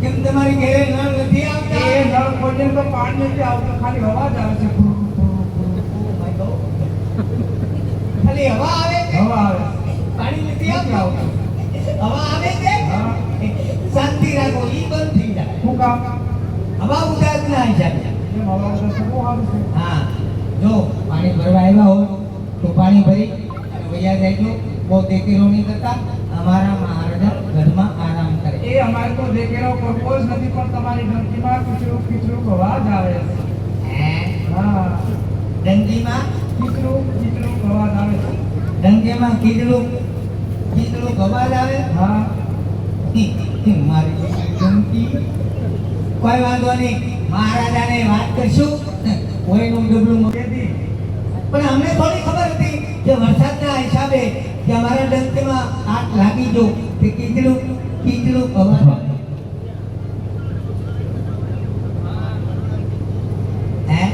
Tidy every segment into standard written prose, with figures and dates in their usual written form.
કેમ તમારી ઘરે નળ નથી આવતા? એ નળ ખોલીએ તો પાણી નથી આવતું, ખાલી હવા જ આવે છે. ખાલી હવા આવે છે? હવા આવે. પાણી નથી આવતું? હવા આવે છે? શાંતિ રાખો, ઈ બંધ થઈ જાય. શું કામ? હવા ઉદાસ ના હિસાબે. એમ હવા ઉદાસ તો બહુ સારું છે. હા, જો પાણી ભરવા આવ્યા હોય તો પાણી ભરી અને વૈયા જાય તો બહુ દેખીરો નહીં કરતા. અમારા મહારાજા ઘરમાં આરામ કરે. એ અમારે તો દેખેરો કરવો જ નથી, પણ તમારી ડંકીમાં કીચડું કીચડું અવાજ આવે છે. હે? હા, ડંકીમાં કીચડું કીચડું અવાજ આવે છે. ડંકીમાં કીધડું અવાજ આવે. હા, મારી ડંકી. કોઈ વાંધો નહીં, મહારાજાને વાત કરશું. કોઈનું ડબલું તેથી પણ અમને થોડી ખબર હતી કે વરસાદના હિસાબે કે અમારા ડંકીમાં આગ લાગી જો કે કીચડું અવાજ આવે. હે?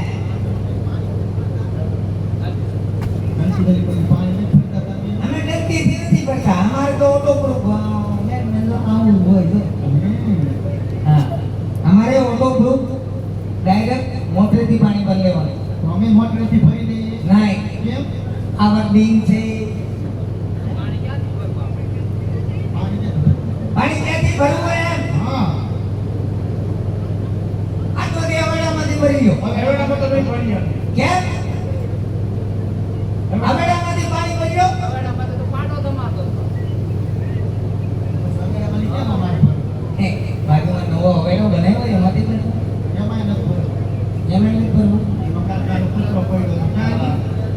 અમે ડંકીથી નથી પડતા, અમારે તો ઓટો પ્રૂફ આવું હોય છે. હા, અમારે ઓટો પ્રૂફ ડાયરેક્ટ મોટરેથી પાણી ભરી લેવાનું. અમે મોટરેથી ભરી લઈએ. નહીં, કેમ? આ ડીંગ છે. પાણી ક્યાંથી? પાણી ક્યાંથી ભરવું હોય એમ? હા, આ તો દેવાડામાંથી ભરી લો. એવડામાં તો નહીં પડી જાય. કેમ? આવેડામાંથી પાણી ભરી લો. સગડામાંથી કેમ અમારે ભરવું? હે, બાજુમાં નવો હવેડો બનાવ્યો એમાંથી ભરવું. એમાંય નથી ભરવું. એમાં નથી ભરવું. એમાં કાકાનો કૂતરો પડ્યો છે. ક્યાં?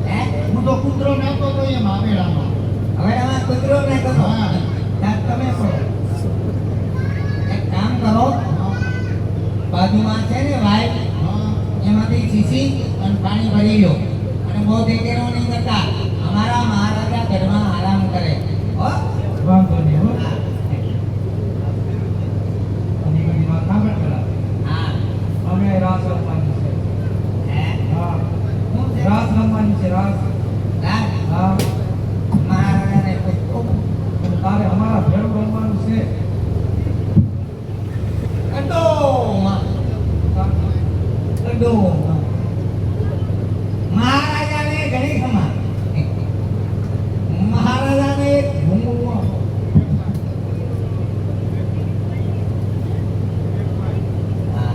હે? હું તો કૂતરો નાખતો તો એમ આવેડામાં. હવેડામાં કૂતરો નાખો તો. હા. ત્યાં તમે પડો. એક કામ કરો, હા, બાજુમાં છે ને વાઇટ, હા. એમાંથી સીસી અને પાણી ભરી લો. અને બહુ દેખેરો નહીં કરતા. અમારા મહારાજા ઘરમાં આરામ કરે. હો? વાંધો નહીં હો. હા. અને બધી વાત સાંભળ પેલા. હા. અમે રાસ રમવાની છે. હે? હા, શું છે? રાસ રમવાની છે. રાસ. રાત? હા, મહારાજાને પૂછો. અને તારે અમારા ભેળું રમવાનું છે. અડોમાં. અડોમાં. મહારાજાને ઘણી ખમા. મહારાજાને એક ભૂંગળું આપો. હા,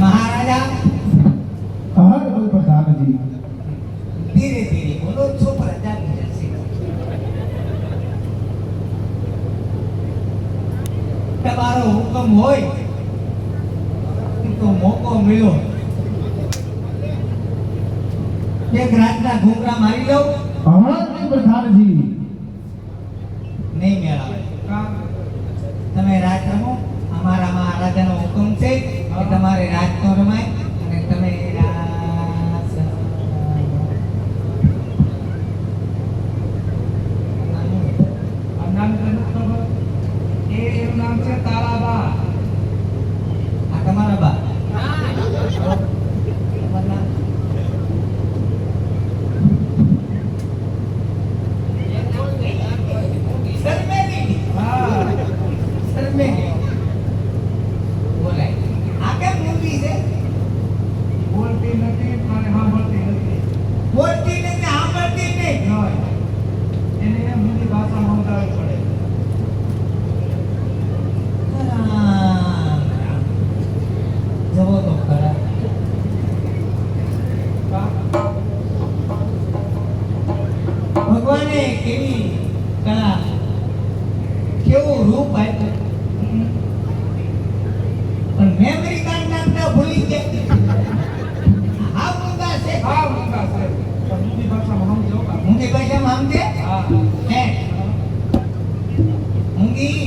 મહારાજા હા, પ્રધાનજી. ધીરે ધીરે બોલો છો, પ્રજા જશે. તમારો હુકમ હોય તો મોકો મળ્યો. એક રાતના ઘૂંઘરા મારી લઉં. હા, પ્રધાનજી. નહીં મેળાવે. કામ તમે રાત રમો. અમારા મહારાજાનો હુકમ છે કે તમારે રાત નો રમાય અને તમે રાસ આ નામ તને ખબર? એનું નામ છે તારાબા. આ તમારા બા. તમારું નામ? શર્મેલી. હા, શર્મેલી. બોલાય. આ કેમ મૂવી છે? બોલતી નથી અને સાંભળતી નથી. બોલતી નથી, સાંભળતી નહીં. નહીં. એને હિન્દી ભાષામાં સમજાવવી પડે. રામ, રામ. જવો તો ખરા. કામ ભગવાને કેવી કળા, કેવું રૂપ આપ્યું. પણ મેમરી કાર્ડ નાખતા ભૂલી ગયા. આ મુદ્દા છે. હા, મૂંગા છે. પણ હિન્દી ભાષામાં સમજો કામ. મૂંગી ભાષામાં સમજે? હા. હે? મૂંગી.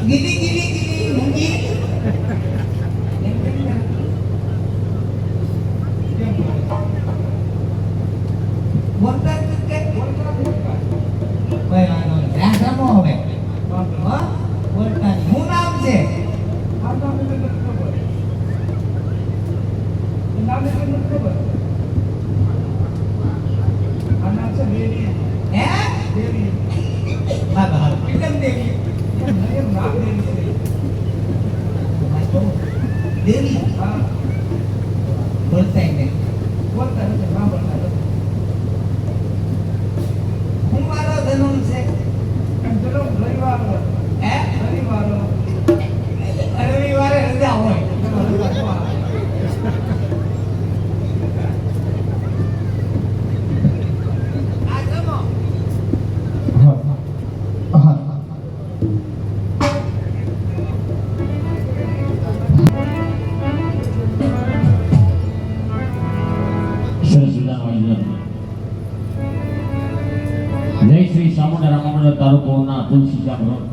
ગીલી ગીલી ગીલી મૂંગી. કેમ બોલે? બોલતા જ નથી. બોલતા નથી કાંઈ. કોઈ વાંધો નહીં. રાસ રમો હવે. વાંધો હો? નહીં. બોલતા નહીં. શું નામ છે? આ નામ એને નથી ખબર. દેવી હા બોલતા નહીં. બોલતા નથી સાંભળતા નથી હું મારો જન્મ છે ચલો રવિવાર હે રવિવાર રવિવારે રજા હોય. આ જમો. હા હા સરસ મજાનું આયોજન. જય શ્રી ચામુંડા રામમંડળ તાલુકોના તુલસીશ્યામ રોડ.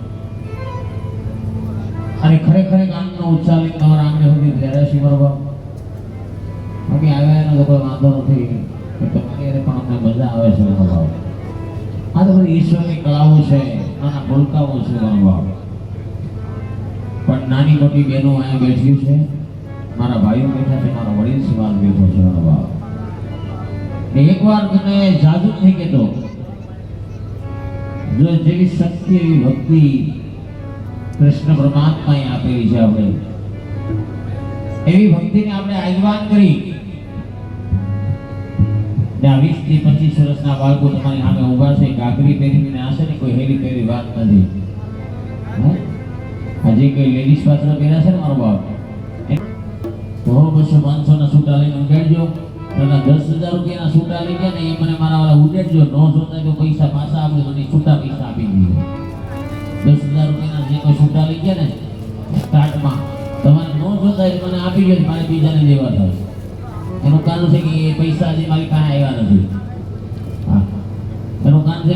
અને ખરેખર ગામનો ઉચ્ચાર લઈને તમારા આંગણે સુધી પહેર્યા છે મારો બાપ. અમે આવ્યા એનો તો કોઈ વાંધો નથી કે તમારી હારે પણ અમને મજા આવે છે મારો બાપ. આ તો બધી ઈશ્વરની કળાઓ છે, નાના ભૂલકાઓ છે મારો બાપ. પણ નાની મોટી બહેનો અહીંયા બેઠી છે, મારા ભાઈઓ બેઠા છે, મારા વડીલ સમાજ બેઠો છે મારો બાપ. ને એકવાર મને જાદુ નહીં કહેતો, જો જેવી શક્તિ એવી ભક્તિ કૃષ્ણ પરમાત્માએ આપેલી છે આપણે, એવી ભક્તિને આપણે આગવાન કરી ને આ 20 થી 25 વર્ષના બાળકો તમારી સામે ઊભા છે. ગાગરી પહેરીને આ છે ને કોઈ હેરી પહેરી વાત નથી. હજી કોઈ લેડીઝ પાત્ર પહેર્યા છે ને મારો બાપ, 200 500 ના સૂટા લઈને ઉડાડજો. એના 10,000 રૂપિયાના સૂટા લઈ ગયા ને એ મને મારા વાળા ઉડાડજો. ન જોતા તો પૈસા પાછા આપજો, મને છૂટા પૈસા આપી દીધો. 10,000 રૂપિયાના જે કોઈ સૂટા લઈ ગયા ને સ્ટાર્ટમાં, તમારે ન જોતા એ મને આપી ગયો, મારે બીજાને દેવા થાય. એનું કારણ છે કે એ પૈસા હજી મારી પાસે આવ્યા નથી. હા, એનું કારણ છે